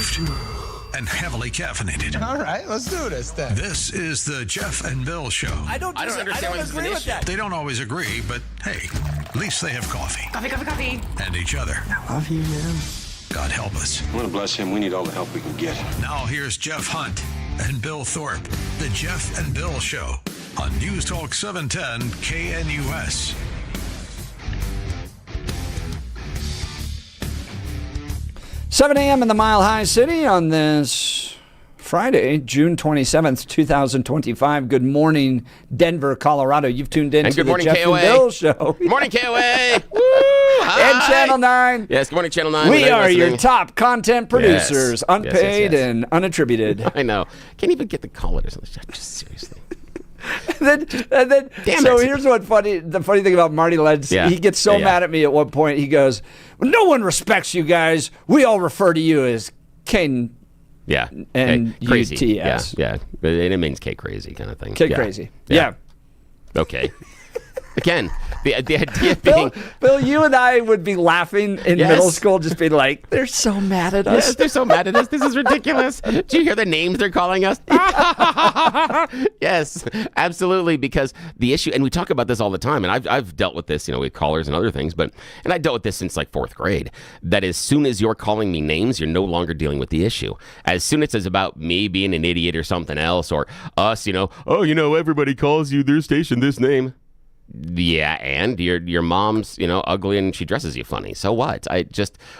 arrived. And heavily caffeinated. All right, let's do this then. This is the Jeff and Bill Show. I don't agree with that. They don't always agree, but hey, at least they have coffee. Coffee. And each other. I love you, man. God help us. I want to bless him. We need all the help we can get. Now here's Jeff Hunt and Bill Thorpe. The Jeff and Bill Show on News Talk 710 KNUS. $7 a.m. in the Mile High City on this Friday, June 27th, 2025. Good morning, Denver, Colorado. You've tuned in to the Jeff and Bill Show. Good morning, KOA. Woo! And Channel 9. Yes, good morning, Channel 9. We are your top content producers, Yes. unpaid Yes. and unattributed. I know. Can't even get the call letters. Just seriously. and then Damn so it. here's the funny thing about Marty Lenz. Yeah. He gets so mad at me at one point. He goes, well, no one respects you guys. We all refer to you as King. Yeah. And crazy. UTS. Yeah. It means K crazy kind of thing. Kid crazy. Yeah. Okay. Again, the idea being... Bill, you and I would be laughing in middle school, just being like, they're so mad at us. Yes, they're so mad at us. This is ridiculous. Do you hear the names they're calling us? Yes, absolutely. Because the issue, and we talk about this all the time, and I've dealt with this, with callers and other things, and I dealt with this since like fourth grade, that as soon as you're calling me names, you're no longer dealing with the issue. As soon as it's about me being an idiot or something else, or us, everybody calls you their station this name. Yeah, and your mom's, ugly and she dresses you funny. So what?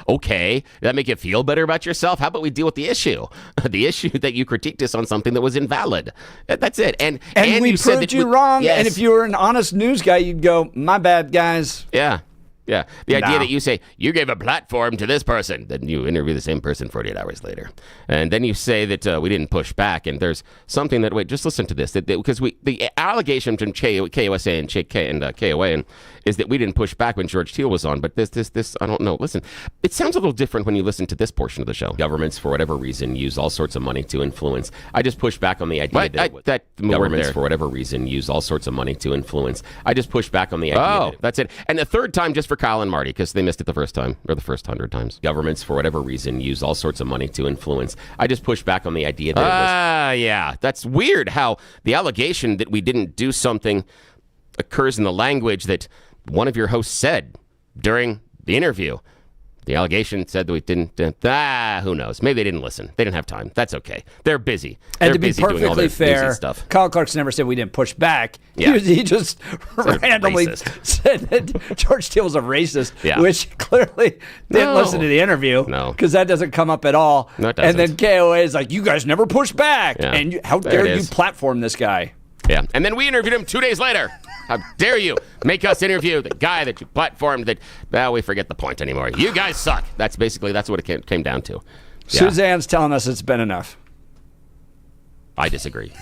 Okay. Does that make you feel better about yourself? How about we deal with the issue? The issue that you critiqued us on something that was invalid. That's it. And we you said proved that you wrong. Yes. And if you were an honest news guy, you'd go, my bad, guys. Yeah. Yeah. The idea that you say, you gave a platform to this person, then you interview the same person 48 hours later. And then you say that we didn't push back. And there's something that, just listen to this. Because the allegation from KOSA and KOA is that we didn't push back when George Teal was on. But this, I don't know. Listen, it sounds a little different when you listen to this portion of the show. Governments, for whatever reason, use all sorts of money to influence. I just push back on the idea that governments, for whatever reason, use all sorts of money to influence. I just push back on the idea. That's it. And the third time, just for Kyle and Marty, because they missed it the first time, or the first 100 times. Governments, for whatever reason, use all sorts of money to influence. I just push back on the idea that yeah, that's weird how the allegation that we didn't do something occurs in the language that one of your hosts said during the interview. The allegation said that we didn't. Who knows? Maybe they didn't listen. They didn't have time. That's okay. They're busy. And They're to be busy doing all perfectly their fair, busy stuff. Kyle Clarkson never said we didn't push back. Yeah. He just randomly racist. said that George Teal was a racist, Yeah. which clearly didn't listen to the interview. No. Because that doesn't come up at all. No, it and doesn't. then KOA is like, you guys never push back. Yeah. And how There dare it you is. platform this guy? Yeah, and then we interviewed him 2 days later. How dare you make us interview the guy that you platformed that, we forget the point anymore. You guys suck. That's what it came down to. Yeah. Suzanne's telling us it's been enough. I disagree.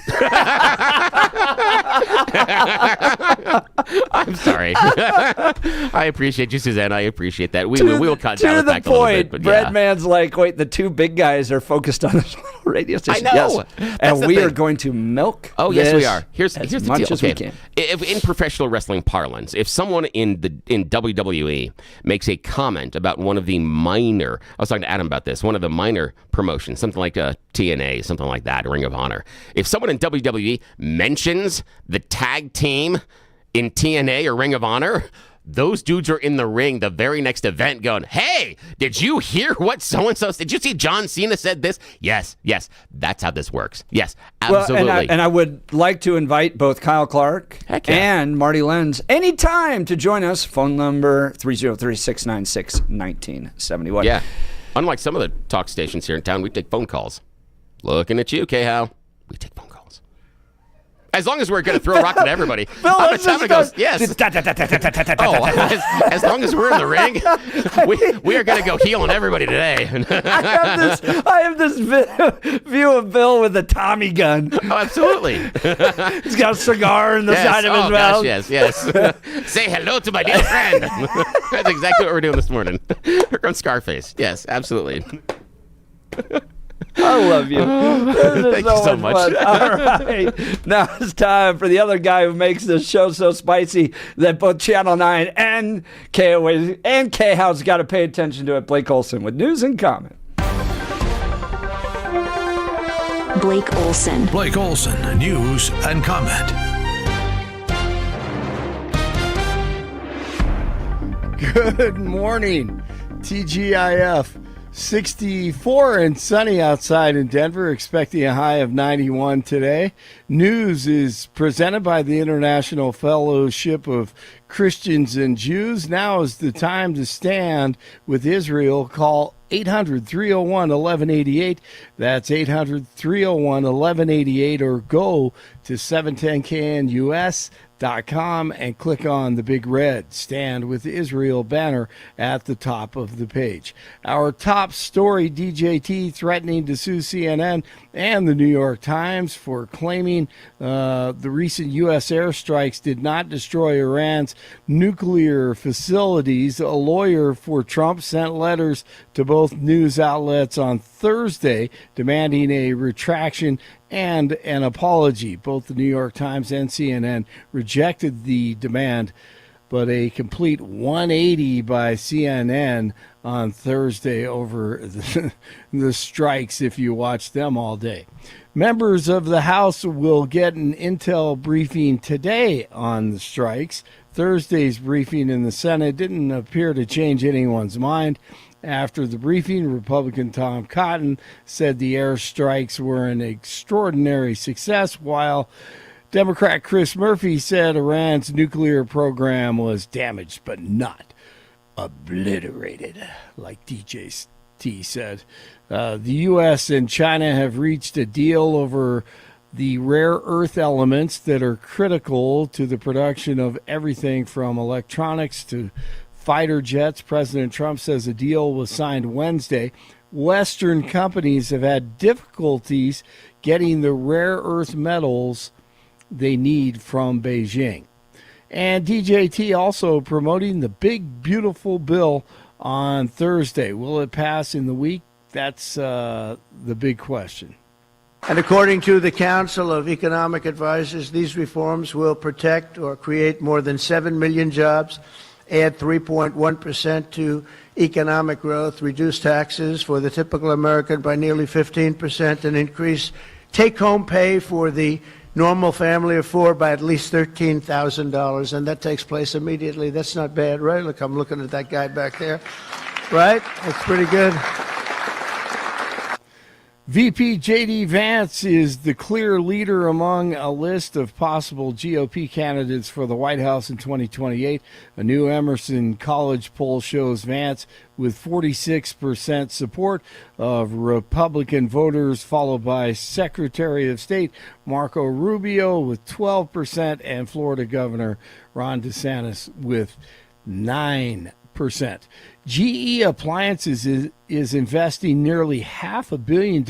I'm sorry. I appreciate you, Suzanne. I appreciate that. We will cut down the back a little bit. But Breadman's like, wait, the two big guys are focused on this little radio station. I know. Yes. That's And the we thing. are going to milk yes, this we are. Here's the much deal. as we can. If in professional wrestling parlance, if someone in WWE makes a comment about one of the minor, I was talking to Adam about this, one of the minor promotions, something like TNA, something like that, Ring of Honor. If someone in WWE mentions the tag team in TNA or Ring of Honor, those dudes are in the ring the very next event going, hey, did you hear what so-and-so, did you see John Cena said this? Yes, that's how this works. Yes, absolutely. Well, and I would like to invite both Kyle Clark and Marty Lenz anytime to join us. Phone number 303-696-1971. Yeah. Unlike some of the talk stations here in town, we take phone calls. Looking at you, K-How. We take phone calls. As long as we're going to throw a rock at everybody. Bill, I'm going to yes. As long as we're in the ring, we are going to go heel on everybody today. I have this view of Bill with a Tommy gun. Oh, absolutely. He's got a cigar in the side of his mouth. Gosh, yes. Say hello to my dear friend. That's exactly what we're doing this morning. We're on Scarface. Yes, absolutely. I love you. Thank you so much. Fun. All right. Now it's time for the other guy who makes this show so spicy that both Channel 9 and KOA and K-House got to pay attention to it, Blake Olson, with news and comment. Blake Olson. Blake Olson, news and comment. Good morning, TGIF. 64 and sunny outside in Denver, expecting a high of 91 today. News is presented by the International Fellowship of Christians and Jews. Now is the time to stand with Israel. Call 800-301-1188. That's 800-301-1188, or go to 710knus.com and click on the big red Stand with Israel banner at the top of the page. Our top story, DJT threatening to sue CNN and the New York Times for claiming the recent U.S. airstrikes did not destroy Iran's nuclear facilities. A lawyer for Trump sent letters to both news outlets on Thursday demanding a retraction and an apology. Both the New York Times and CNN rejected the demand, but a complete 180 by CNN on Thursday over the strikes if you watch them all day. Members of the House will get an intel briefing today on the strikes. Thursday's briefing in the Senate didn't appear to change anyone's mind. After the briefing, Republican Tom Cotton said the airstrikes were an extraordinary success, while Democrat Chris Murphy said Iran's nuclear program was damaged but not obliterated, like DJ T said. The U.S. and China have reached a deal over the rare earth elements that are critical to the production of everything from electronics to fighter jets. President Trump says a deal was signed Wednesday. Western companies have had difficulties getting the rare earth metals they need from Beijing. And DJT also promoting the big, beautiful bill on Thursday. Will it pass in the week? That's the big question. And according to the Council of Economic Advisors, these reforms will protect or create more than 7 million jobs, add 3.1% to economic growth, reduce taxes for the typical American by nearly 15%, and increase take-home pay for the normal family of four by at least $13,000. And that takes place immediately. That's not bad, right? Look, I'm looking at that guy back there. Right? That's pretty good. VP J.D. Vance is the clear leader among a list of possible GOP candidates for the White House in 2028. A new Emerson College poll shows Vance with 46% support of Republican voters, followed by Secretary of State Marco Rubio with 12% and Florida Governor Ron DeSantis with 9%. GE Appliances is investing nearly $500 million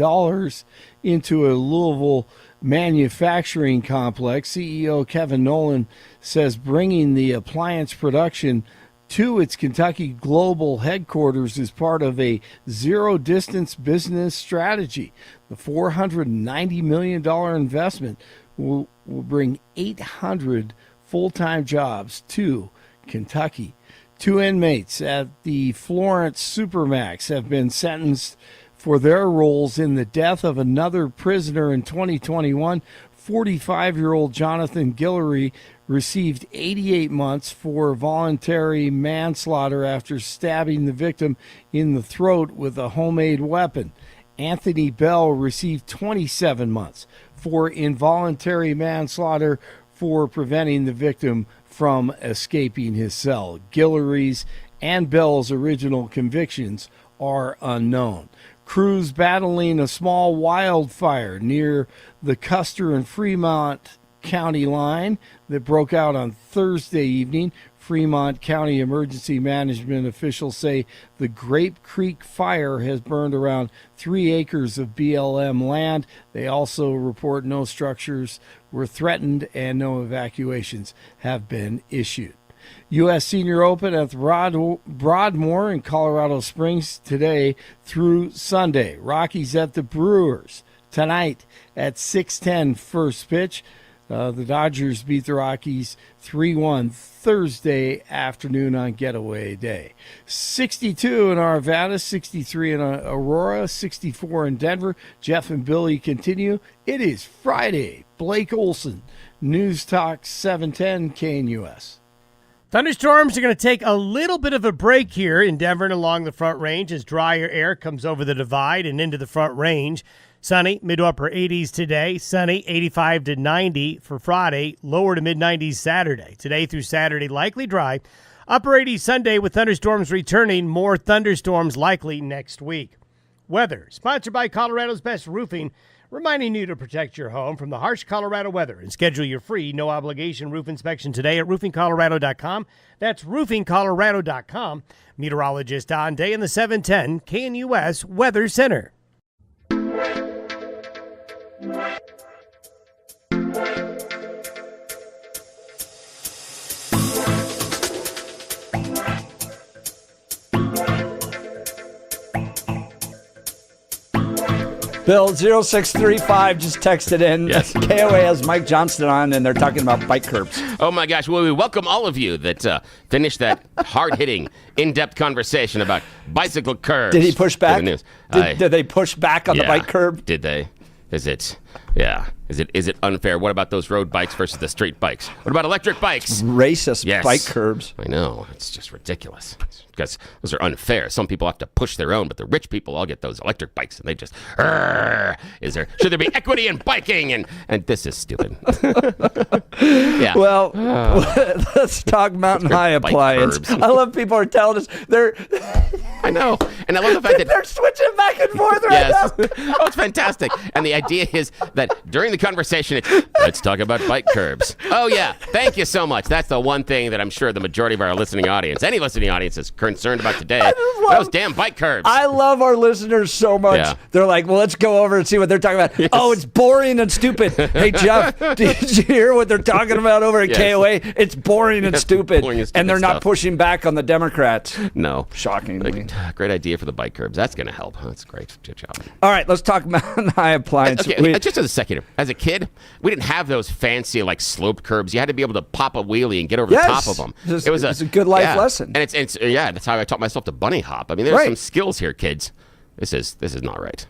into a Louisville manufacturing complex. CEO Kevin Nolan says bringing the appliance production to its Kentucky global headquarters is part of a zero-distance business strategy. The $490 million investment will bring 800 full-time jobs to Kentucky. 2 inmates at the Florence Supermax have been sentenced for their roles in the death of another prisoner in 2021. 45-year-old Jonathan Guillory received 88 months for voluntary manslaughter after stabbing the victim in the throat with a homemade weapon. Anthony Bell received 27 months for involuntary manslaughter for preventing the victim from escaping his cell. Guillory's and Bell's original convictions are unknown. Crews battling a small wildfire near the Custer and Fremont County line that broke out on Thursday evening. Fremont County emergency management officials say the Grape Creek fire has burned around 3 acres of BLM land. They also report no structures were threatened and no evacuations have been issued. U.S. Senior Open at Broadmoor in Colorado Springs today through Sunday. Rockies at the Brewers tonight at 6:10 first pitch. The Dodgers beat the Rockies 3-1 Thursday afternoon on getaway day. 62 in Arvada, 63 in Aurora, 64 in Denver. Jeff and Billy continue. It is Friday. Blake Olson, News Talk 710 KNUS. Thunderstorms are going to take a little bit of a break here in Denver and along the Front Range as drier air comes over the divide and into the Front Range. Sunny, mid to upper 80s today. Sunny, 85 to 90 for Friday. Lower to mid 90s Saturday. Today through Saturday, likely dry. Upper 80s Sunday with thunderstorms returning. More thunderstorms likely next week. Weather, sponsored by Colorado's Best Roofing, reminding you to protect your home from the harsh Colorado weather and schedule your free no-obligation roof inspection today at roofingcolorado.com. That's roofingcolorado.com. Meteorologist Don Day in the 710 KNUS Weather Center. Bill 0635 just texted in. Yes. KOA has Mike Johnston on, and they're talking about bike curbs. Oh, my gosh. Well, we welcome all of you that finished that hard-hitting, in-depth conversation about bicycle curbs. Did he push back? The news. Did they push back on the bike curb? Did they? Is it? Yeah. Is it unfair? What about those road bikes versus the street bikes? What about electric bikes? Racist bike curbs. I know. It's just ridiculous. Because those are unfair. Some people have to push their own, but the rich people all get those electric bikes, and they just, should there be equity in biking? And this is stupid. Yeah. Well, let's talk Mountain High Appliance. I love people are telling us they're. I know. And I love the fact that they're switching back and forth right now. Oh, it's fantastic. And the idea is that during the conversation, let's talk about bike curbs. Oh, yeah. Thank you so much. That's the one thing that I'm sure the majority of our listening audience, any listening audience, is concerned about today. Those damn bike curbs. I love our listeners so much. Yeah. They're like, well, let's go over and see what they're talking about. Yes. Oh, it's boring and stupid. Hey, Jeff, did you hear what they're talking about over at KOA? It's boring and stupid. Boring and stupid. And they're not pushing back on the Democrats. No. Shockingly. Great idea for the bike curbs. That's going to help. That's great. Good job. All right, let's talk Mountain High Appliance. Okay, just as a second. As a kid, we didn't have those fancy, sloped curbs. You had to be able to pop a wheelie and get over the top of them. It was a good life lesson. And it's that's how I taught myself to bunny hop. I mean, there's some skills here, kids. This is not right.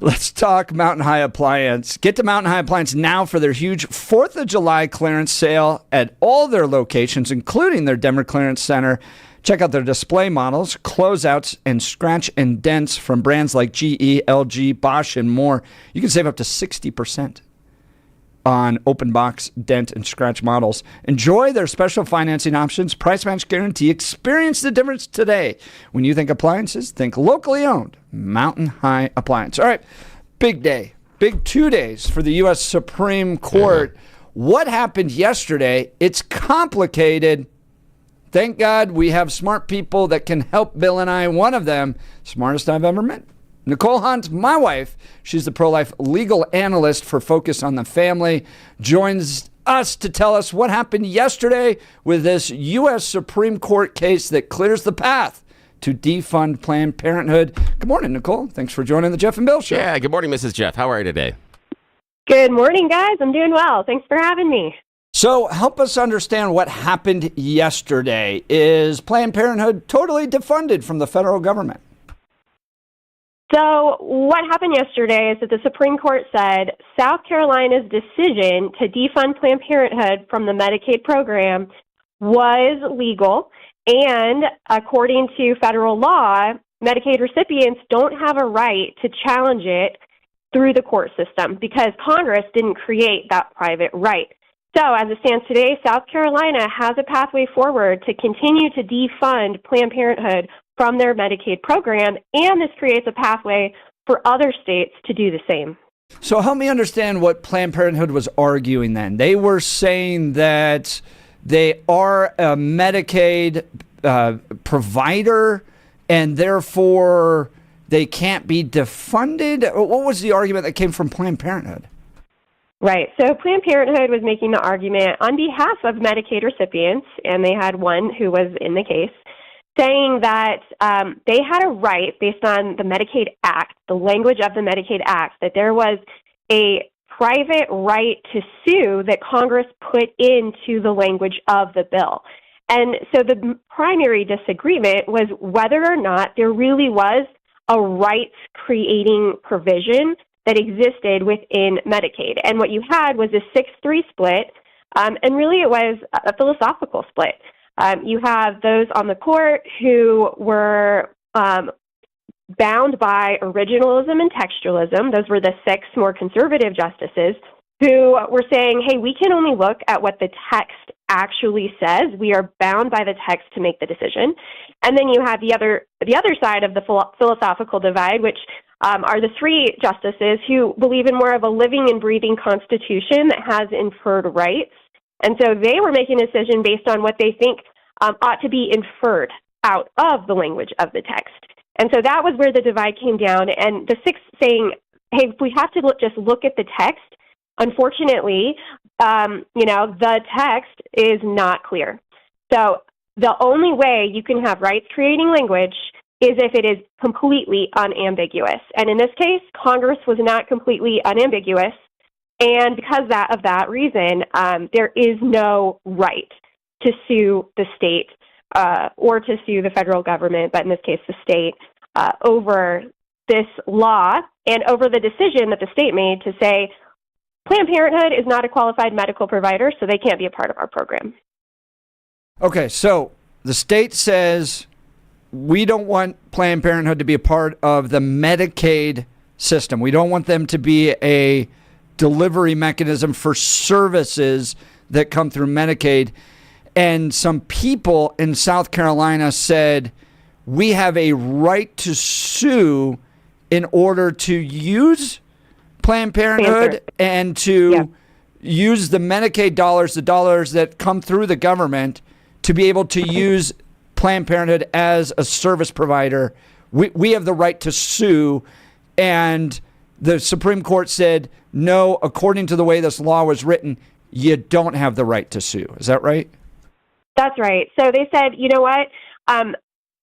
Let's talk Mountain High Appliance. Get to Mountain High Appliance now for their huge 4th of July clearance sale at all their locations, including their Denver Clearance Center. Check out their display models, closeouts, and scratch and dents from brands like GE, LG, Bosch, and more. You can save up to 60% on open box, dent, and scratch models. Enjoy their special financing options, price match guarantee. Experience the difference today. When you think appliances, think locally owned Mountain High Appliance. All right, big day. Big 2 days for the U.S. Supreme Court. Yeah. What happened yesterday? It's complicated. Thank God we have smart people that can help Bill and I. One of them, smartest I've ever met. Nicole Hunt, my wife, she's the pro-life legal analyst for Focus on the Family, joins us to tell us what happened yesterday with this U.S. Supreme Court case that clears the path to defund Planned Parenthood. Good morning, Nicole. Thanks for joining the Jeff and Bill Show. Yeah, good morning, Mrs. Jeff. How are you today? Good morning, guys. I'm doing well. Thanks for having me. So help us understand what happened yesterday. Is Planned Parenthood totally defunded from the federal government? So what happened yesterday is that the Supreme Court said South Carolina's decision to defund Planned Parenthood from the Medicaid program was legal, and according to federal law, Medicaid recipients don't have a right to challenge it through the court system because Congress didn't create that private right. So as it stands today, South Carolina has a pathway forward to continue to defund Planned Parenthood from their Medicaid program, and this creates a pathway for other states to do the same. So help me understand what Planned Parenthood was arguing then. They were saying that they are a Medicaid provider, and therefore they can't be defunded. What was the argument that came from Planned Parenthood? Right. So Planned Parenthood was making the argument on behalf of Medicaid recipients, and they had one who was in the case, saying that they had a right based on the Medicaid Act, the language of the Medicaid Act, that there was a private right to sue that Congress put into the language of the bill. And so the primary disagreement was whether or not there really was a rights-creating provision that existed within Medicaid. And what you had was a 6-3 split, and really it was a philosophical split. You have those on the court who were bound by originalism and textualism. Those were the 6 more conservative justices who were saying, hey, we can only look at what the text actually says. We are bound by the text to make the decision. And then you have the other side of the philosophical divide, which are the 3 justices who believe in more of a living and breathing constitution that has inferred rights. And so they were making a decision based on what they think ought to be inferred out of the language of the text. And so that was where the divide came down. And the 6 saying, hey, if we have to just look at the text, unfortunately, the text is not clear. So the only way you can have rights-creating language is if it is completely unambiguous. And in this case, Congress was not completely unambiguous. And because of that reason, there is no right to sue the state or to sue the federal government, but in this case, the state, over this law and over the decision that the state made to say, Planned Parenthood is not a qualified medical provider, so they can't be a part of our program. Okay, so the state says we don't want Planned Parenthood to be a part of the Medicaid system. We don't want them to be a delivery mechanism for services that come through Medicaid. And some people in South Carolina said, we have a right to sue in order to use Planned Parenthood and to use the Medicaid dollars, the dollars that come through the government, to be able to use Planned Parenthood as a service provider. We have the right to sue. And the Supreme Court said, no, according to the way this law was written, you don't have the right to sue. Is that right? That's right. So they said, you know what?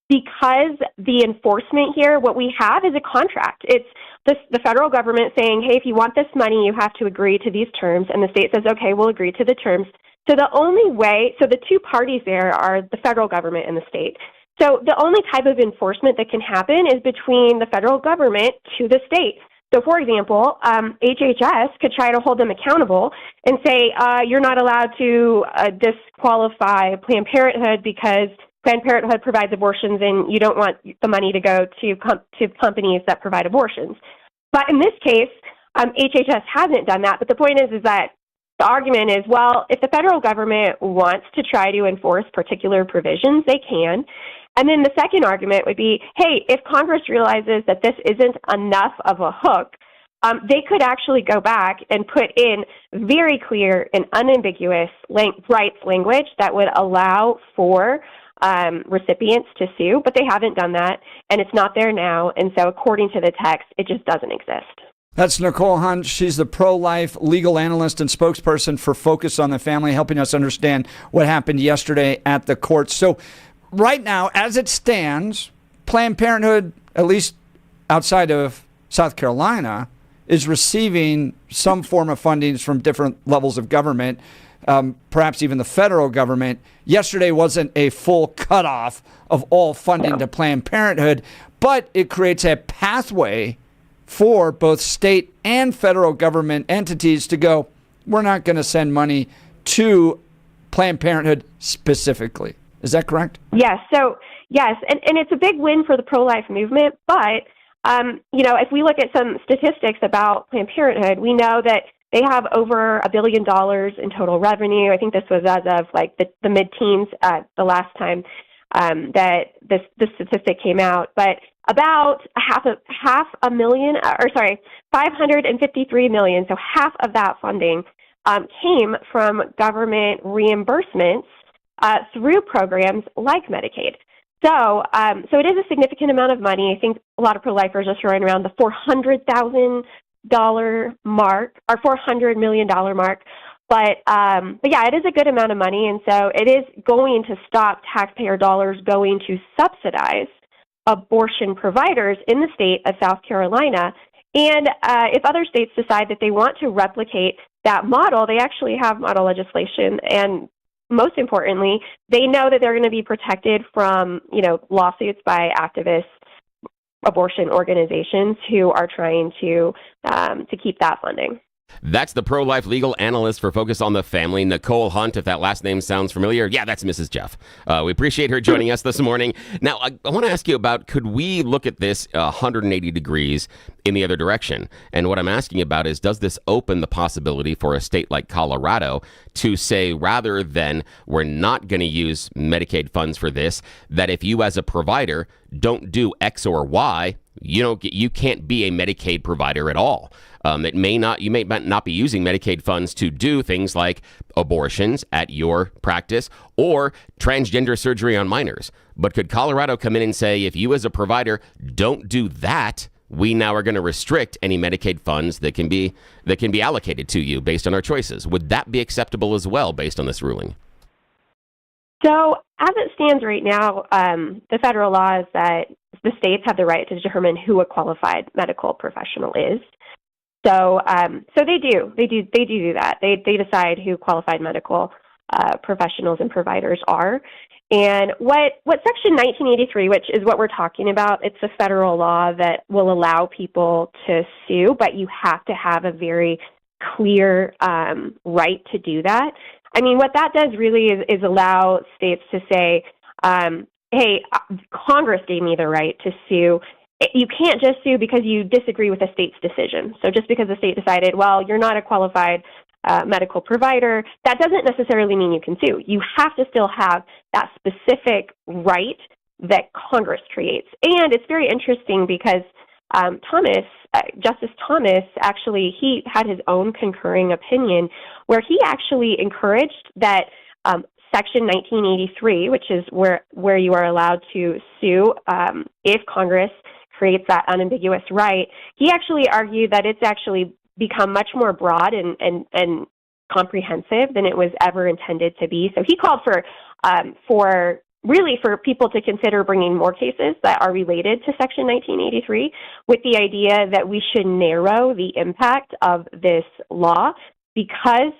Because the enforcement here, what we have is a contract. It's the federal government saying, hey, if you want this money, you have to agree to these terms. And the state says, okay, we'll agree to the terms. So the only way, so the 2 parties there are the federal government and the state. So the only type of enforcement that can happen is between the federal government to the state. So, for example, HHS could try to hold them accountable and say, you're not allowed to disqualify Planned Parenthood because Planned Parenthood provides abortions and you don't want the money to go to companies that provide abortions. But in this case, HHS hasn't done that. But the point is that the argument is, well, if the federal government wants to try to enforce particular provisions, they can. And then the second argument would be, hey, if Congress realizes that this isn't enough of a hook, they could actually go back and put in very clear and unambiguous rights language that would allow for recipients to sue, but they haven't done that, and it's not there now. And so according to the text, it just doesn't exist. That's Nicole Hunt. She's the pro-life legal analyst and spokesperson for Focus on the Family, helping us understand what happened yesterday at the courts. So right now, as it stands, Planned Parenthood, at least outside of South Carolina, is receiving some form of fundings from different levels of government, perhaps even the federal government. Yesterday wasn't a full cutoff of all funding to Planned Parenthood, but it creates a pathway for both state and federal government entities to go, we're not going to send money to Planned Parenthood specifically. Is that correct? Yes. So, yes. And it's a big win for the pro-life movement. But, if we look at some statistics about Planned Parenthood, we know that they have over $1 billion in total revenue. I think this was as of the mid-teens the last time that this statistic came out. But about 553 million. So half of that funding came from government reimbursements through programs like Medicaid. So it is a significant amount of money. I think a lot of pro-lifers are throwing around the $400,000 mark or $400 million mark. But yeah, it is a good amount of money, and so it is going to stop taxpayer dollars going to subsidize abortion providers in the state of South Carolina. And if other states decide that they want to replicate that model, they actually have model legislation. And most importantly, they know that they're going to be protected from, lawsuits by activists, abortion organizations who are trying to keep that funding. That's the pro-life legal analyst for Focus on the Family, Nicole Hunt. If that last name sounds familiar, yeah, that's Mrs. Jeff. We appreciate her joining us this morning. Now, I want to ask you about, could we look at this 180 degrees in the other direction? And what I'm asking about is, does this open the possibility for a state like Colorado to say, rather than we're not going to use Medicaid funds for this, that if you as a provider don't do X or Y, you can't be a Medicaid provider at all. You may not be using Medicaid funds to do things like abortions at your practice or transgender surgery on minors. But could Colorado come in and say, if you as a provider don't do that, we now are going to restrict any Medicaid funds that can be allocated to you based on our choices? Would that be acceptable as well based on this ruling? So as it stands right now, the federal law is that the states have the right to determine who a qualified medical professional is. So they do that. They decide who qualified medical professionals and providers are. And what Section 1983, which is what we're talking about, it's a federal law that will allow people to sue, but you have to have a very clear right to do that. I mean, what that does really is allow states to say, hey, Congress gave me the right to sue. You can't just sue because you disagree with a state's decision. So just because the state decided, well, you're not a qualified medical provider, that doesn't necessarily mean you can sue. You have to still have that specific right that Congress creates. And it's very interesting because Justice Thomas, actually, he had his own concurring opinion where he actually encouraged that Section 1983, which is where you are allowed to sue if Congress creates that unambiguous right, he actually argued that it's actually become much more broad and comprehensive than it was ever intended to be. So he called for people to consider bringing more cases that are related to Section 1983 with the idea that we should narrow the impact of this law because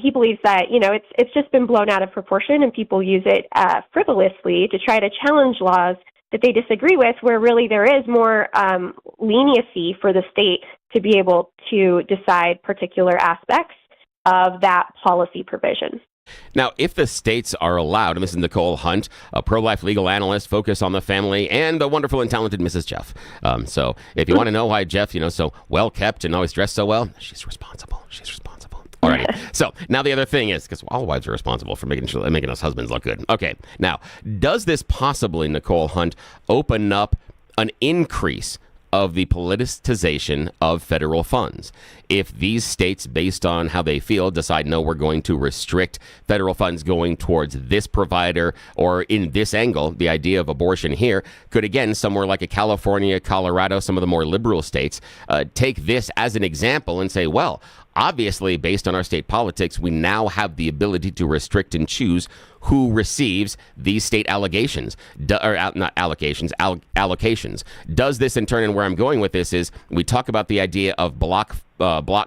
he believes that, it's just been blown out of proportion and people use it frivolously to try to challenge laws that they disagree with, where really there is more leniency for the state to be able to decide particular aspects of that policy provision. Now, if the states are allowed, and this is Nicole Hunt, a pro-life legal analyst, Focus on the Family, and the wonderful and talented Mrs. Jeff. So if you want to know why Jeff, so well-kept and always dressed so well, she's responsible. All right. So now the other thing is, because all wives are responsible for making us husbands look good. Okay. Now, does this possibly, Nicole Hunt, open up an increase of the politicization of federal funds? If these states, based on how they feel, decide, no, we're going to restrict federal funds going towards this provider or in this angle, the idea of abortion here, could, again, somewhere like a California, Colorado, some of the more liberal states, take this as an example and say, well, obviously, based on our state politics, we now have the ability to restrict and choose who receives these state allocations. Does this in turn, and where I'm going with this is, we talk about the idea of block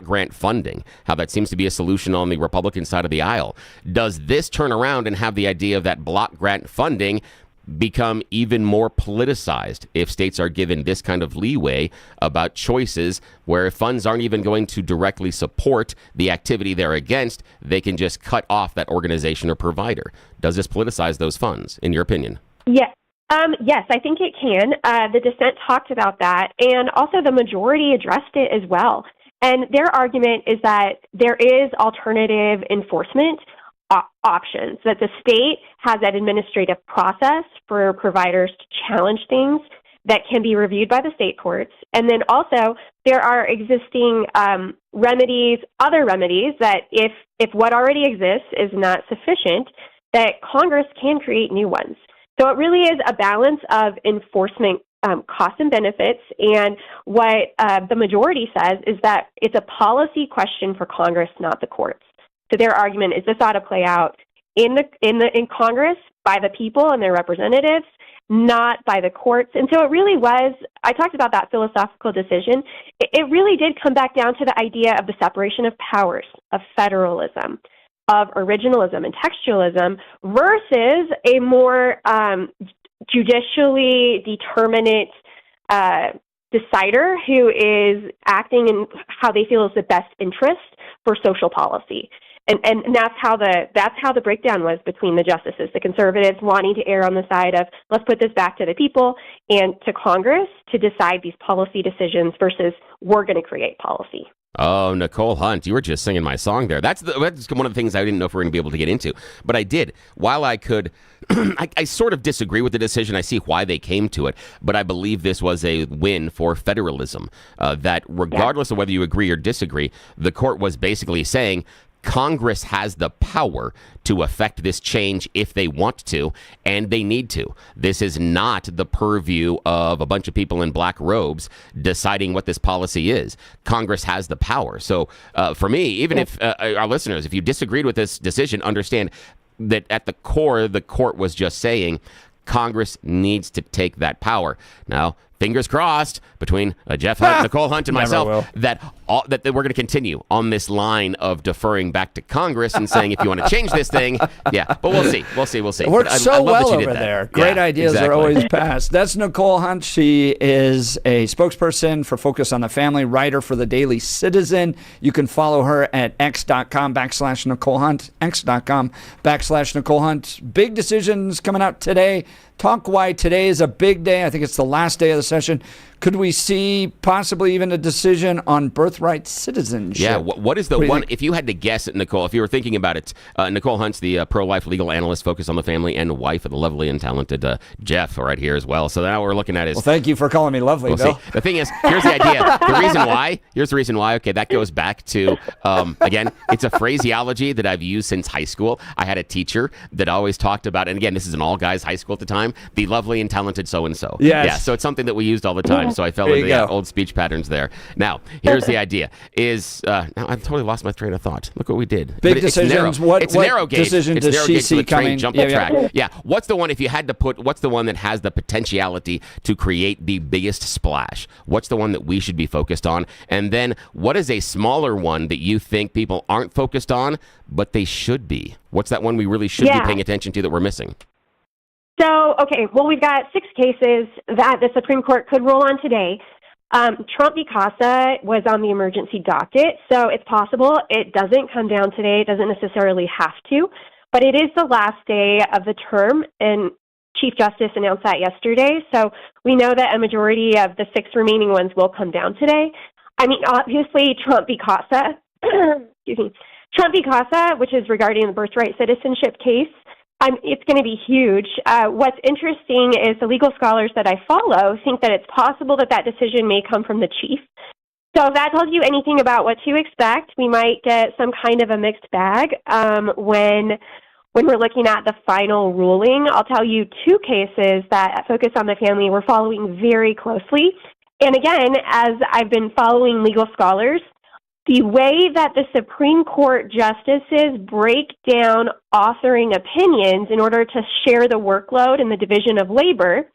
grant funding, how that seems to be a solution on the Republican side of the aisle. Does this turn around and have the idea of that block grant funding become even more politicized if states are given this kind of leeway about choices where funds aren't even going to directly support the activity they're against, they can just cut off that organization or provider? Does this politicize those funds, in your opinion? Yeah. Yes, I think it can. The dissent talked about that, and also the majority addressed it as well. And their argument is that there is alternative enforcement options, that the state has an administrative process for providers to challenge things that can be reviewed by the state courts. And then also there are existing remedies, other remedies, that if what already exists is not sufficient, that Congress can create new ones. So it really is a balance of enforcement costs and benefits. And what the majority says is that it's a policy question for Congress, not the courts. So their argument is this ought to play out in Congress by the people and their representatives, not by the courts. And so it really was, I talked about that philosophical decision. It really did come back down to the idea of the separation of powers, of federalism, of originalism and textualism versus a more judicially determinate decider who is acting in how they feel is the best interest for social policy. And that's how the breakdown was between the justices, the conservatives wanting to err on the side of let's put this back to the people and to Congress to decide these policy decisions versus we're going to create policy. Oh, Nicole Hunt, you were just singing my song there. That's one of the things I didn't know if we were going to be able to get into. But I did. While I could, I sort of disagree with the decision. I see why they came to it. But I believe this was a win for federalism. That regardless of whether you agree or disagree, the court was basically saying Congress has the power to affect this change if they want to, and they need to. This is not the purview of a bunch of people in black robes deciding what this policy is. Congress has the power. So for me, even if our listeners, if you disagreed with this decision, understand that at the core, the court was just saying Congress needs to take that power. Now, fingers crossed between Jeff Hunt, Nicole Hunt, and myself that we're going to continue on this line of deferring back to Congress and saying, if you want to change this thing, but we'll see. It works so well over there. Great ideas are always passed. That's Nicole Hunt. She is a spokesperson for Focus on the Family, writer for the Daily Citizen. You can follow her at x.com/Nicole Hunt, x.com/Nicole Hunt. Big decisions coming out today. Talk why today is a big day. I think it's the last day of the session. Could we see possibly even a decision on birthright citizenship? Yeah, what is the one, if you had to guess it, Nicole, if you were thinking about it, Nicole Hunt's the pro-life legal analyst, Focus on the Family, and wife of the lovely and talented Jeff right here as well. So now what we're looking at is... Well, thank you for calling me lovely, Bill. See. The thing is, here's the idea. Here's the reason why. Okay, that goes back to, again, it's a phraseology that I've used since high school. I had a teacher that always talked about, and again, this is an all-guys high school at the time, the lovely and talented so-and-so. Yes. Yeah, so it's something that we used all the time. So I fell into the old speech patterns there. Now, here's the idea. Now I've totally lost my train of thought. Look what we did. Big decisions. What narrow gauge. Decision it's does narrow she gauge see the train coming? jump the track. Yeah. What's the one, if you had to put, what's the one that has the potentiality to create the biggest splash? What's the one that we should be focused on? And then what is a smaller one that you think people aren't focused on, but they should be? What's that one we really should be paying attention to that we're missing? So, okay, well, we've got 6 cases that the Supreme Court could rule on today. Trump v. Casa was on the emergency docket, so it's possible it doesn't come down today. It doesn't necessarily have to, but it is the last day of the term, and Chief Justice announced that yesterday, so we know that a majority of the 6 remaining ones will come down today. I mean, obviously, Trump v. Casa, Trump v. Casa, which is regarding the birthright citizenship case, it's going to be huge. What's interesting is the legal scholars that I follow think that it's possible that that decision may come from the chief. So if that tells you anything about what to expect, we might get some kind of a mixed bag when we're looking at the final ruling. I'll tell you 2 cases that at Focus on the Family we're following very closely. And again, as I've been following legal scholars, the way that the Supreme Court justices break down authoring opinions in order to share the workload in the division of labor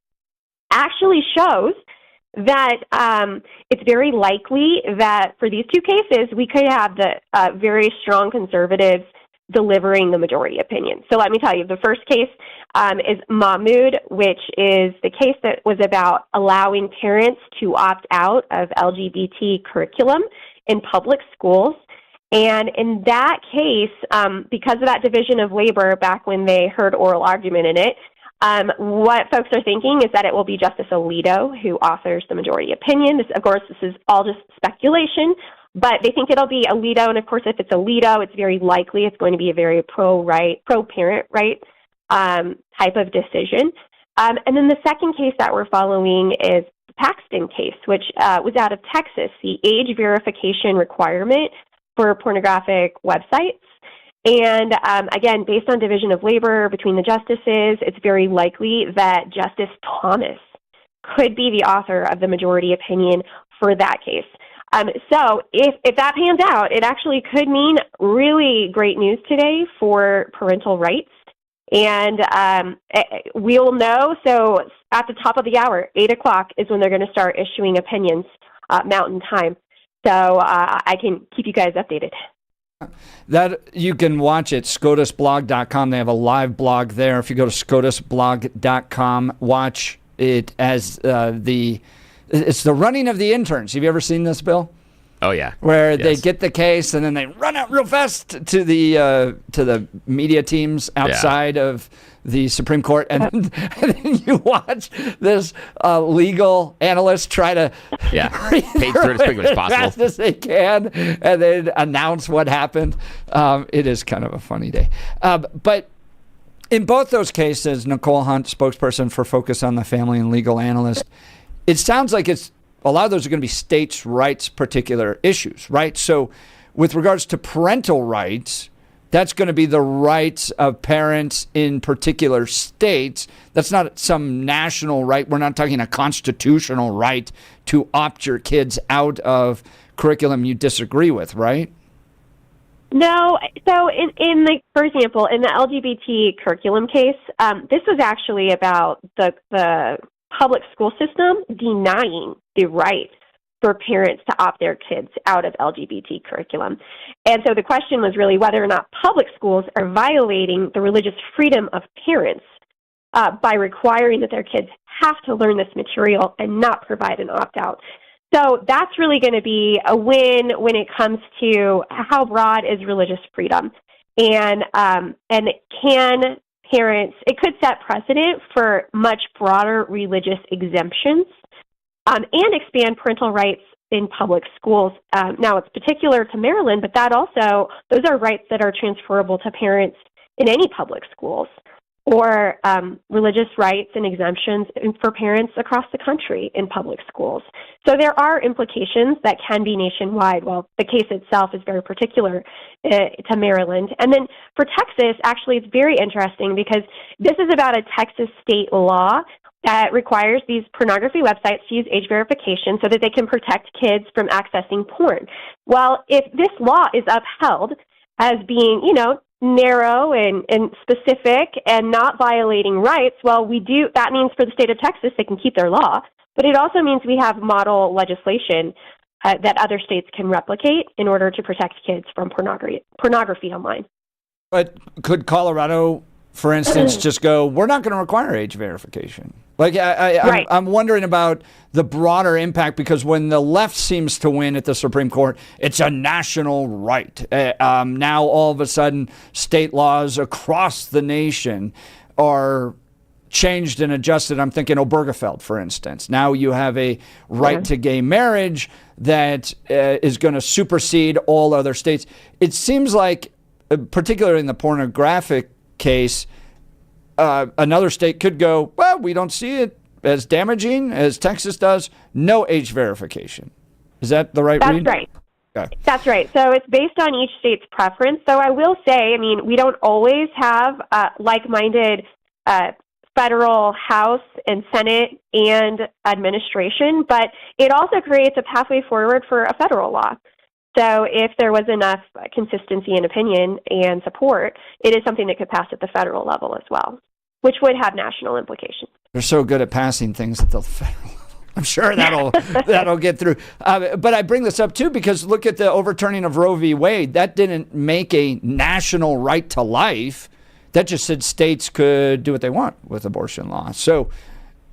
actually shows that it's very likely that for these 2 cases, we could have the very strong conservatives delivering the majority opinion. So let me tell you, the first case is Mahmoud, which is the case that was about allowing parents to opt out of LGBT curriculum in public schools. And in that case, because of that division of labor back when they heard oral argument in it, what folks are thinking is that it will be Justice Alito who authors the majority opinion. This is all just speculation, but they think it'll be Alito. And of course, if it's Alito, it's very likely it's going to be a very pro-parent right type of decision. And then the second case that we're following is Paxton case, which was out of Texas, the age verification requirement for pornographic websites. And again, based on division of labor between the justices, it's very likely that Justice Thomas could be the author of the majority opinion for that case. So if that pans out, it actually could mean really great news today for parental rights. And we'll know. So at the top of the hour, 8 o'clock is when they're going to start issuing opinions, Mountain Time. So I can keep you guys updated. That you can watch at scotusblog.com. They have a live blog there. If you go to scotusblog.com, watch it as it's the running of the interns. Have you ever seen this, Bill? Oh yeah, where they get the case and then they run out real fast to the media teams outside of the Supreme Court, and then you watch this legal analyst try to page through it as quickly as possible, as fast as they can, and then announce what happened. It is kind of a funny day, but. In both those cases, Nicole Hunt, spokesperson for Focus on the Family and Legal Analyst, it sounds like a lot of those are going to be states' rights particular issues, right? So with regards to parental rights, that's going to be the rights of parents in particular states. That's not some national right. We're not talking a constitutional right to opt your kids out of curriculum you disagree with, right? No. So for example, in the LGBT curriculum case, this was actually about the public school system denying the right for parents to opt their kids out of LGBT curriculum. And so the question was really whether or not public schools are violating the religious freedom of parents by requiring that their kids have to learn this material and not provide an opt-out. So that's really going to be a win when it comes to how broad is religious freedom. And can parents, it could set precedent for much broader religious exemptions and expand parental rights in public schools. Now, it's particular to Maryland, but those are rights that are transferable to parents in any public schools, or religious rights and exemptions for parents across the country in public schools. So there are implications that can be nationwide. Well, the case itself is very particular to Maryland. And then for Texas, actually, it's very interesting because this is about a Texas state law that requires these pornography websites to use age verification so that they can protect kids from accessing porn. Well, if this law is upheld as being, narrow and specific and not violating rights, that means for the state of Texas, they can keep their law. But it also means we have model legislation that other states can replicate in order to protect kids from pornography online. But could Colorado, for instance, just go, we're not going to require age verification? Like, I'm wondering about the broader impact, because when the left seems to win at the Supreme Court, it's a national right. Now, all of a sudden, state laws across the nation are changed and adjusted. I'm thinking Obergefell, for instance. Now you have a right to gay marriage that is going to supersede all other states. It seems like, particularly in the pornographic case, another state could go, well, we don't see it as damaging as Texas does. No age verification. Is that the right read? That's right. Okay. That's right. So it's based on each state's preference. So I will say, we don't always have like-minded federal House and Senate and administration, but it also creates a pathway forward for a federal law. So if there was enough consistency in opinion and support, it is something that could pass at the federal level as well, which would have national implications. They're so good at passing things at the federal level. I'm sure that'll get through. But I bring this up, too, because look at the overturning of Roe v. Wade. That didn't make a national right to life. That just said states could do what they want with abortion law. So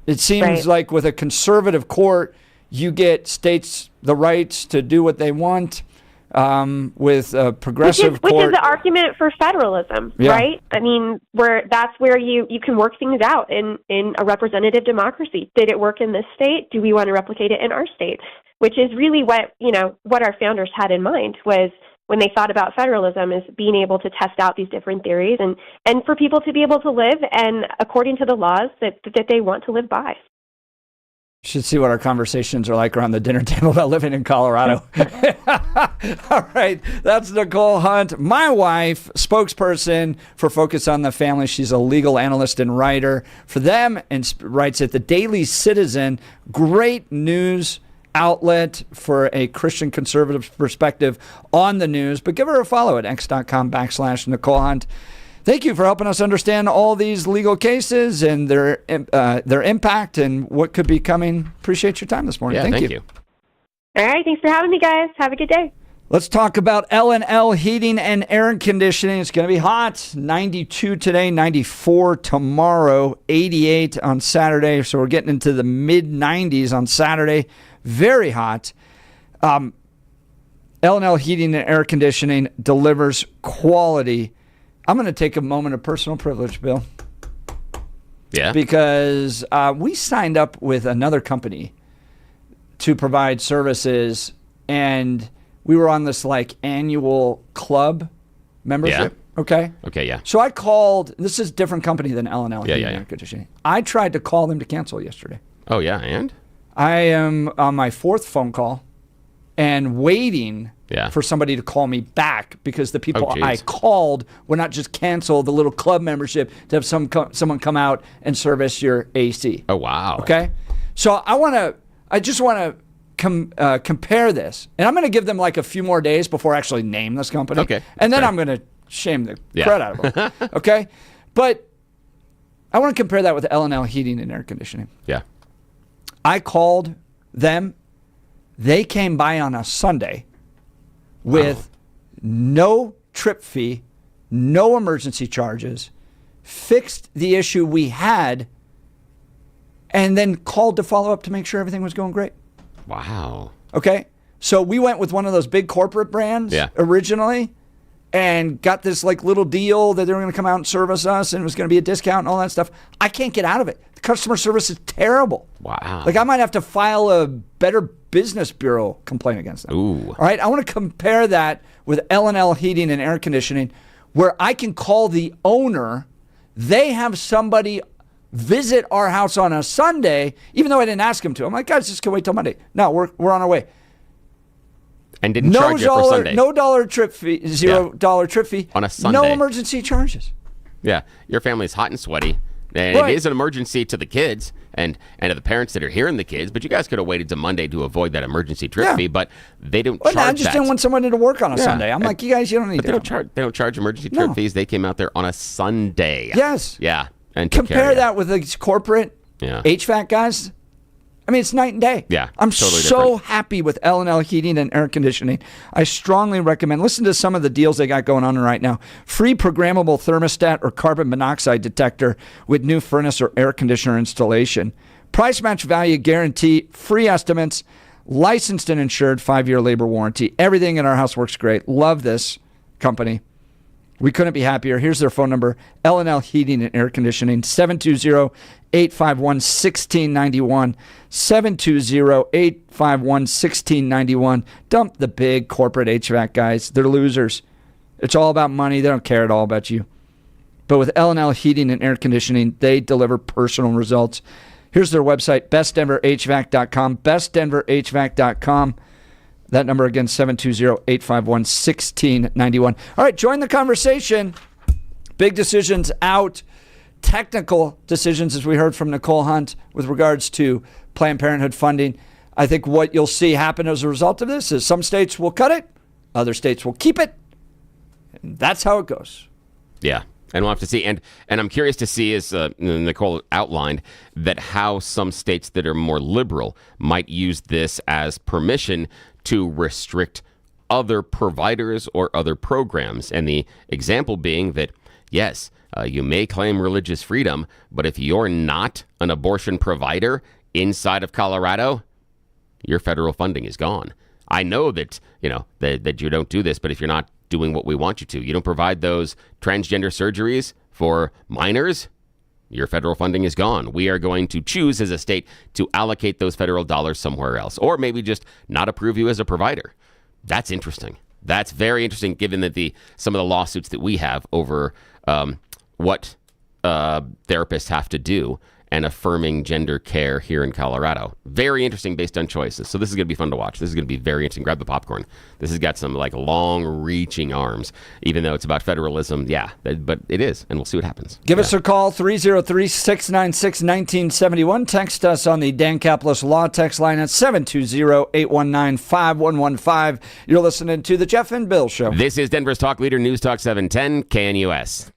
it seems like with a conservative court, you get states the rights to do what they want. With a progressive court. Which is the argument for federalism, right? That's where you can work things out in a representative democracy. Did it work in this state? Do we want to replicate it in our state? Which is really what our founders had in mind, was when they thought about federalism, is being able to test out these different theories and for people to be able to live and according to the laws that they want to live by. Should see what our conversations are like around the dinner table about living in Colorado. All right. That's Nicole Hunt, my wife, spokesperson for Focus on the Family. She's a legal analyst and writer for them and writes at the Daily Citizen. Great news outlet for a Christian conservative perspective on the news. But give her a follow at x.com/Nicole Hunt. Thank you for helping us understand all these legal cases and their impact and what could be coming. Appreciate your time this morning. Yeah, thank you. All right, thanks for having me, guys. Have a good day. Let's talk about L&L Heating and Air Conditioning. It's going to be hot. 92 today, 94 tomorrow, 88 on Saturday. So we're getting into the mid-90s on Saturday. Very hot. L&L Heating and Air Conditioning delivers quality. I'm going to take a moment of personal privilege, Bill. Yeah. Because we signed up with another company to provide services, and we were on this like annual club membership. Yeah. Okay. Okay. Yeah. So I called. This is a different company than L&L Heating and Air Conditioning. I tried to call them to cancel yesterday. Oh yeah, and I am on my fourth phone call and waiting for somebody to call me back because the people I called would not just cancel the little club membership to have someone come out and service your AC. Oh wow. Okay. So I just want to compare this, and I'm going to give them like a few more days before I actually name this company. Okay. And then I'm going to shame the crud out of them. Okay. But I want to compare that with L&L Heating and Air Conditioning. Yeah. I called them. They came by on a Sunday with no trip fee, no emergency charges, fixed the issue we had, and then called to follow up to make sure everything was going great. Wow. Okay. So we went with one of those big corporate brands originally and got this like little deal that they were going to come out and service us and it was going to be a discount and all that stuff. I can't get out of it. The customer service is terrible. Wow. Like I might have to file a Better Business Bureau complaint against them. Ooh. All right. I want to compare that with L&L Heating and Air Conditioning where I can call the owner. They have somebody visit our house on a Sunday, even though I didn't ask him to. I'm like, guys, just can wait till Monday. No, we're on our way. And didn't charge you for Sunday. No dollar trip fee, $0 trip fee. On a Sunday. No emergency charges. Yeah. Your family's hot and sweaty. And it is an emergency to the kids and to the parents that are hearing the kids. But you guys could have waited to Monday to avoid that emergency trip fee. But they don't charge that. I just didn't want somebody to work on a Sunday. I'm like, you guys, you don't need to. They don't charge emergency trip fees. They came out there on a Sunday. Yes. Yeah. And compare that with these corporate HVAC guys. I mean, it's night and day. Yeah, I'm totally so different. happy with L&L Heating and Air Conditioning. I strongly recommend. Listen to some of the deals they got going on right now. Free programmable thermostat or carbon monoxide detector with new furnace or air conditioner installation. Price match value guarantee. Free estimates. Licensed and insured 5-year labor warranty. Everything in our house works great. Love this company. We couldn't be happier. Here's their phone number, L&L Heating and Air Conditioning, 720-851-1691, 720-851-1691. Dump the big corporate HVAC guys. They're losers. It's all about money. They don't care at all about you. But with L&L Heating and Air Conditioning, they deliver personal results. Here's their website, bestdenverhvac.com, bestdenverhvac.com. That number again, 720-851-1691. All right, join the conversation. Big decisions out. Technical decisions, as we heard from Nicole Hunt, with regards to Planned Parenthood funding. I think what you'll see happen as a result of this is some states will cut it, other states will keep it. And that's how it goes. Yeah. And we'll have to see. And I'm curious to see, as Nicole outlined, that how some states that are more liberal might use this as permission to restrict other providers or other programs. And the example being that, yes, you may claim religious freedom, but if you're not an abortion provider inside of Colorado, your federal funding is gone. I know that, that you don't do this, but if you're not doing what we want you to, you don't provide those transgender surgeries for minors, your federal funding is gone. We are going to choose as a state to allocate those federal dollars somewhere else, or maybe just not approve you as a provider. That's interesting. That's very interesting, given that some of the lawsuits that we have over what therapists have to do and affirming gender care here in Colorado. Very interesting based on choices. So this is going to be fun to watch. This is going to be very interesting. Grab the popcorn. This has got some long-reaching arms, even though it's about federalism. Yeah, but it is, and we'll see what happens. Give us a call, 303-696-1971. Text us on the Dan Caplis Law text line at 720-819-5115. You're listening to The Jeff and Bill Show. This is Denver's Talk Leader, News Talk 710, KNUS.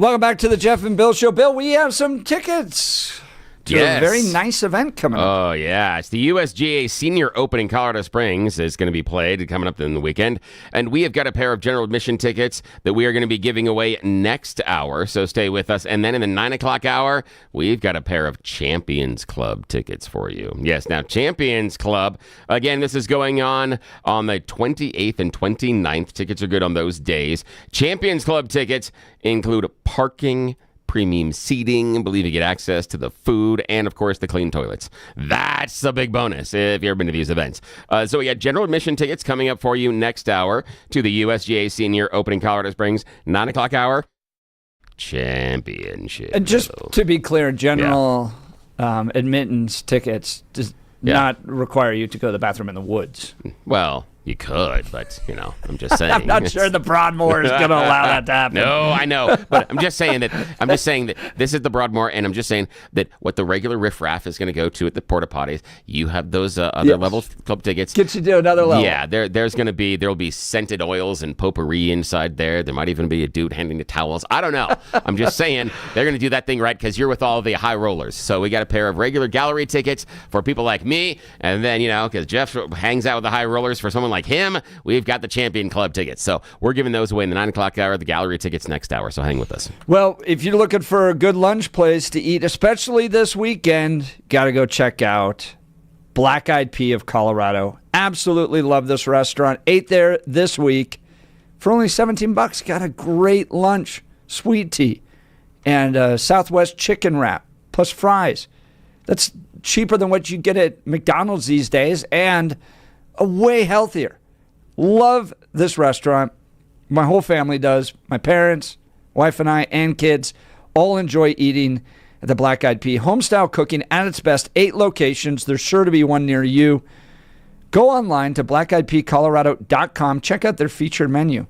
Welcome back to the Jeff and Bill Show. Bill, we have some tickets to a very nice event coming up. Oh, yeah. It's the USGA Senior Open in Colorado Springs is going to be played coming up in the weekend. And we have got a pair of general admission tickets that we are going to be giving away next hour. So stay with us. And then in the 9 o'clock hour, we've got a pair of Champions Club tickets for you. Yes, now Champions Club. Again, this is going on the 28th and 29th. Tickets are good on those days. Champions Club tickets include parking, premium seating. I believe you get access to the food and, of course, the clean toilets. That's a big bonus if you've ever been to these events. So we got general admission tickets coming up for you next hour to the USGA Senior Open in Colorado Springs, 9 o'clock hour. Championship. And just to be clear, general admittance tickets does not require you to go to the bathroom in the woods. Well, you could, but, I'm just saying. I'm not sure the Broadmoor is going to allow that to happen. No, I know. But I'm just saying that this is the Broadmoor, and I'm just saying that what the regular riffraff is going to go to at the porta potties, you have those other level club tickets. Gets you to another level. Yeah, there'll be scented oils and potpourri inside there. There might even be a dude handing the towels. I don't know. I'm just saying they're going to do that thing right because you're with all the high rollers. So we got a pair of regular gallery tickets for people like me, and then, because Jeff hangs out with the high rollers, for someone like him, we've got the Champion Club tickets. So we're giving those away in the 9 o'clock hour, the gallery tickets next hour. So hang with us. Well, if you're looking for a good lunch place to eat, especially this weekend, got to go check out Black Eyed Pea of Colorado. Absolutely love this restaurant. Ate there this week for only $17. Got a great lunch, sweet tea, and Southwest chicken wrap plus fries. That's cheaper than what you get at McDonald's these days and way healthier. Love this restaurant. My whole family does. My parents, wife and I, and kids all enjoy eating at the Black Eyed Pea. Homestyle cooking at its best. 8 locations. There's sure to be one near you. Go online to blackeyedpeacolorado.com. Check out their featured menu.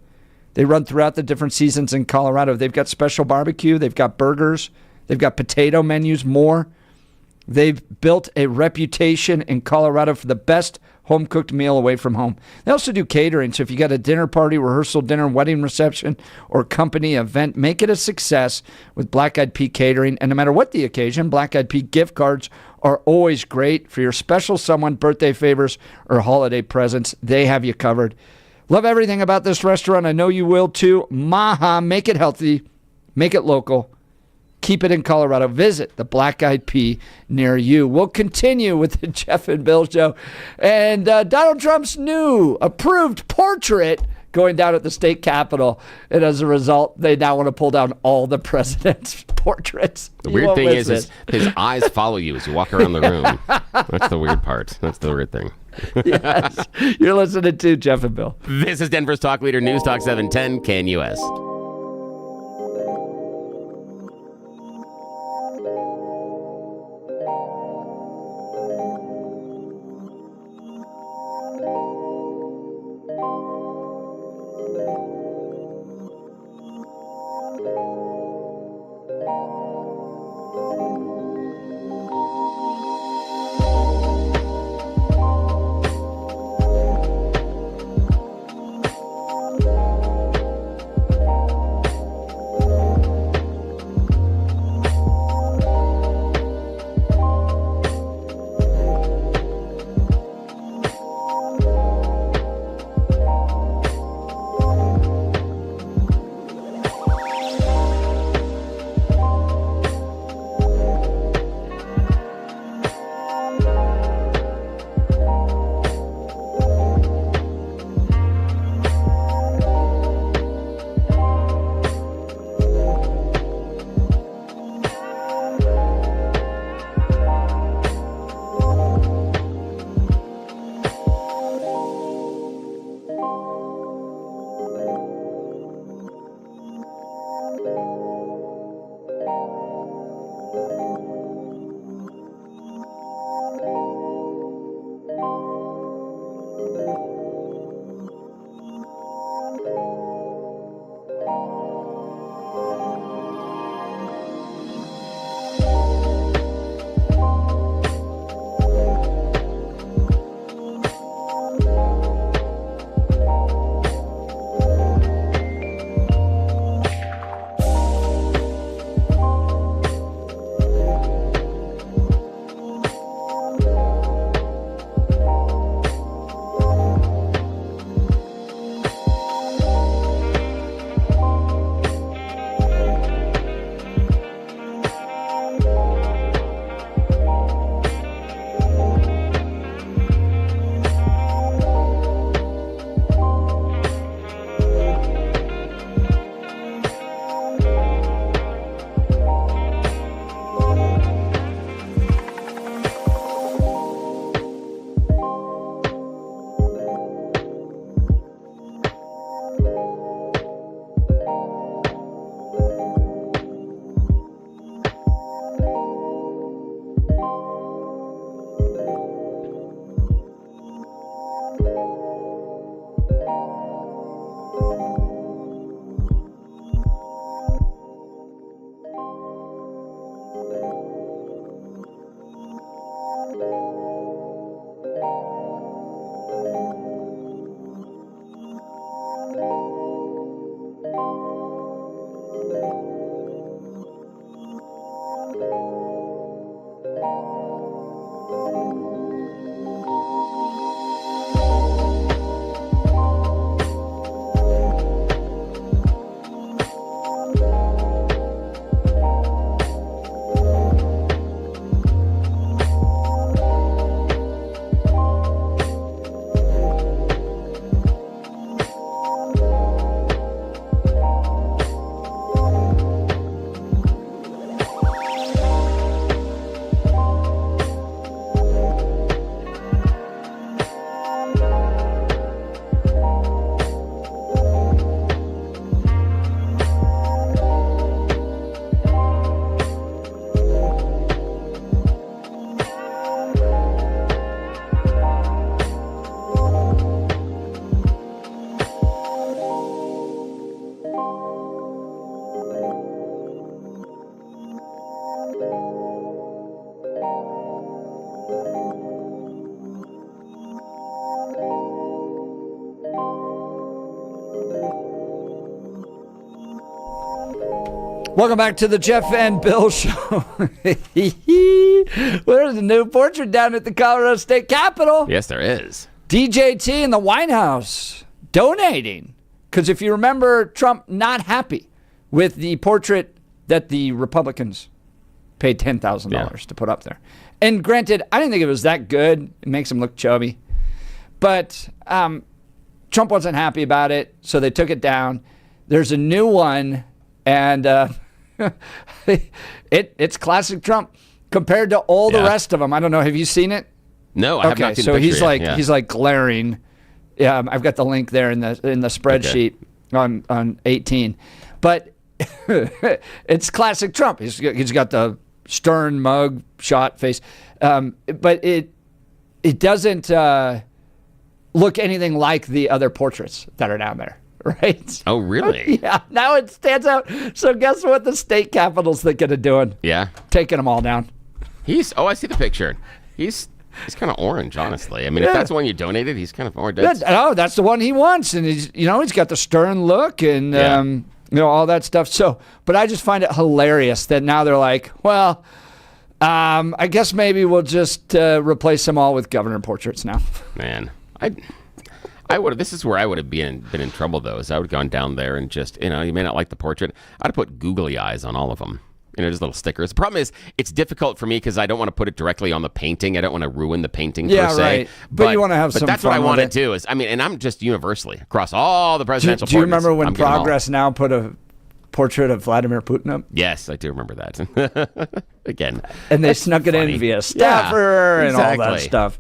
They run throughout the different seasons in Colorado. They've got special barbecue. They've got burgers. They've got potato menus, more. They've built a reputation in Colorado for the best home-cooked meal away from home. They also do catering, so if you got a dinner party, rehearsal dinner, wedding reception, or company event, make it a success with Black Eyed Pea Catering. And no matter what the occasion, Black Eyed Pea gift cards are always great for your special someone, birthday favors, or holiday presents. They have you covered. Love everything about this restaurant. I know you will too. Maha, make it healthy, make it local. Keep it in Colorado. Visit the Black Eyed Pea near you. We'll continue with the Jeff and Bill Show. And Donald Trump's new approved portrait going down at the state capitol. And as a result, they now want to pull down all the president's portraits. The weird thing is his eyes follow you as you walk around the room. That's the weird part. That's the weird thing. Yes. You're listening to Jeff and Bill. This is Denver's Talk Leader, News Talk 710 KNUS. Welcome back to the Jeff and Bill Show. There's a new portrait down at the Colorado State Capitol. Yes, there is. DJT in the White House donating. Because if you remember, Trump not happy with the portrait that the Republicans paid $10,000 to put up there. And granted, I didn't think it was that good. It makes him look chubby. But Trump wasn't happy about it, so they took it down. There's a new one, and it's classic Trump compared to all the rest of them. I don't know. Have you seen it? No, I have not seen the picture yet. He's like glaring. Yeah, I've got the link there in the spreadsheet on 18. But it's classic Trump. He's got the stern mug shot face, but it doesn't look anything like the other portraits that are down there. Right? Oh, really? Yeah. Now it stands out. So guess what the state capitol's thinking of doing? Yeah. Taking them all down. I see the picture. He's kind of orange, honestly. I mean, if that's the one you donated, he's kind of orange. Oh, that's the one he wants. And he's got the stern look and, all that stuff. So, but I just find it hilarious that now they're like, well, I guess maybe we'll just replace them all with governor portraits now. Man, I would. This is where I would have been in trouble, though. Is I would have gone down there and just, you may not like the portrait. I'd have put googly eyes on all of them. Just little stickers. The problem is, it's difficult for me because I don't want to put it directly on the painting. I don't want to ruin the painting per se. Right. But you want to have some fun. But that's what I want to do. And I'm just universally across all the presidential. Do you remember when Progress Now put a portrait of Vladimir Putin up? Yes, I do remember that. Again, and they snuck it in via staffer and all that stuff.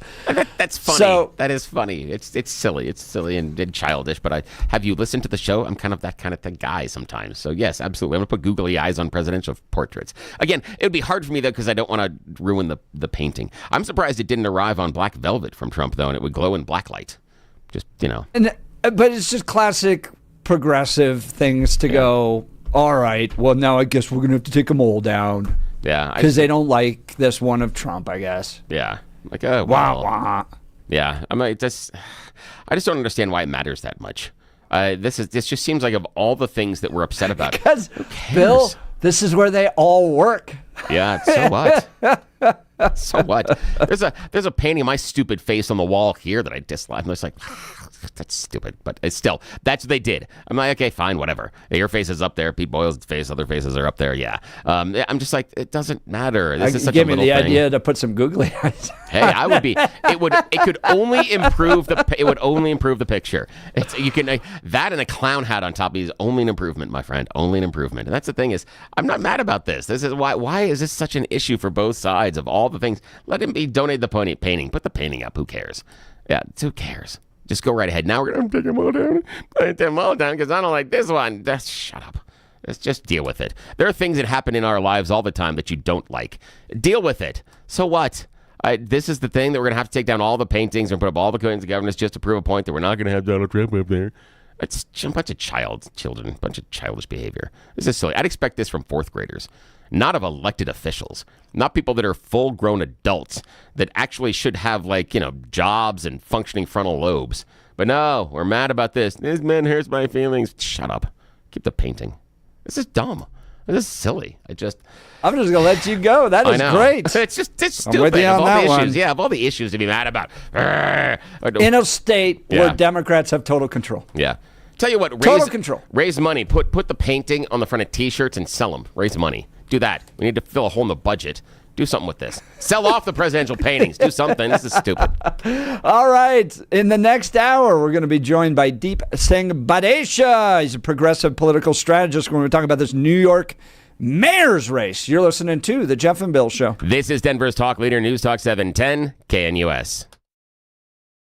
That's funny. So, that is funny. It's silly. It's silly and childish. But have you listened to the show? I'm kind of that kind of guy sometimes. So yes, absolutely. I'm gonna put googly eyes on presidential portraits. Again, it would be hard for me though because I don't want to ruin the painting. I'm surprised it didn't arrive on black velvet from Trump though, and it would glow in black light. Just but it's just classic progressive things to go. All right. Well, now I guess we're gonna have to take them all down. Yeah, because they don't like this one of Trump, I guess. Yeah, like wow. Yeah, I just don't understand why it matters that much. This just seems like of all the things that we're upset about. Because Bill, this is where they all work. Yeah. So what? So what? There's a painting of my stupid face on the wall here that I dislike. I'm just like, that's stupid, but it's still, that's what they did. I'm like, okay, fine, whatever. Your face is up there. Pete Boyle's face, other faces are up there. Yeah. I'm just like, it doesn't matter. This is such a little thing. Give me the idea to put some googly eyes. Hey, I would be. It could only improve the picture. You can that and a clown hat on top is only an improvement, my friend. Only an improvement. And that's the thing is, I'm not mad about this. This is why is this such an issue for both sides of all the things? Let him donate the painting. Put the painting up. Who cares? Yeah, who cares? Just go right ahead. Now we're going to take them all down. Take them all down because I don't like this one. Shut up. Let's just deal with it. There are things that happen in our lives all the time that you don't like. Deal with it. So what? This is the thing that we're going to have to take down all the paintings and put up all the coins of governance just to prove a point that we're not going to have Donald Trump up there. It's a bunch of children, a bunch of childish behavior. This is silly. I'd expect this from fourth graders. not of elected officials, not people that are full-grown adults that actually should have, jobs and functioning frontal lobes. But no, we're mad about this. This man hurts my feelings. Shut up. Keep the painting. This is dumb. This is silly. I'm just going to let you go. That is great. It's stupid. I'm with you on that one. Yeah, of all the issues to be mad about. In a state where Democrats have total control. Yeah. Tell you what, total control. Raise money. Put the painting on the front of T-shirts and sell them. Raise money. Do that. We need to fill a hole in the budget. Do something with this. Sell off the presidential paintings. Do something. This is stupid. All right. In the next hour, we're going to be joined by Deep Singh Badesha. He's a progressive political strategist. We're going to talk about this New York mayor's race. You're listening to The Jeff and Bill Show. This is Denver's talk leader, News Talk 710, KNUS.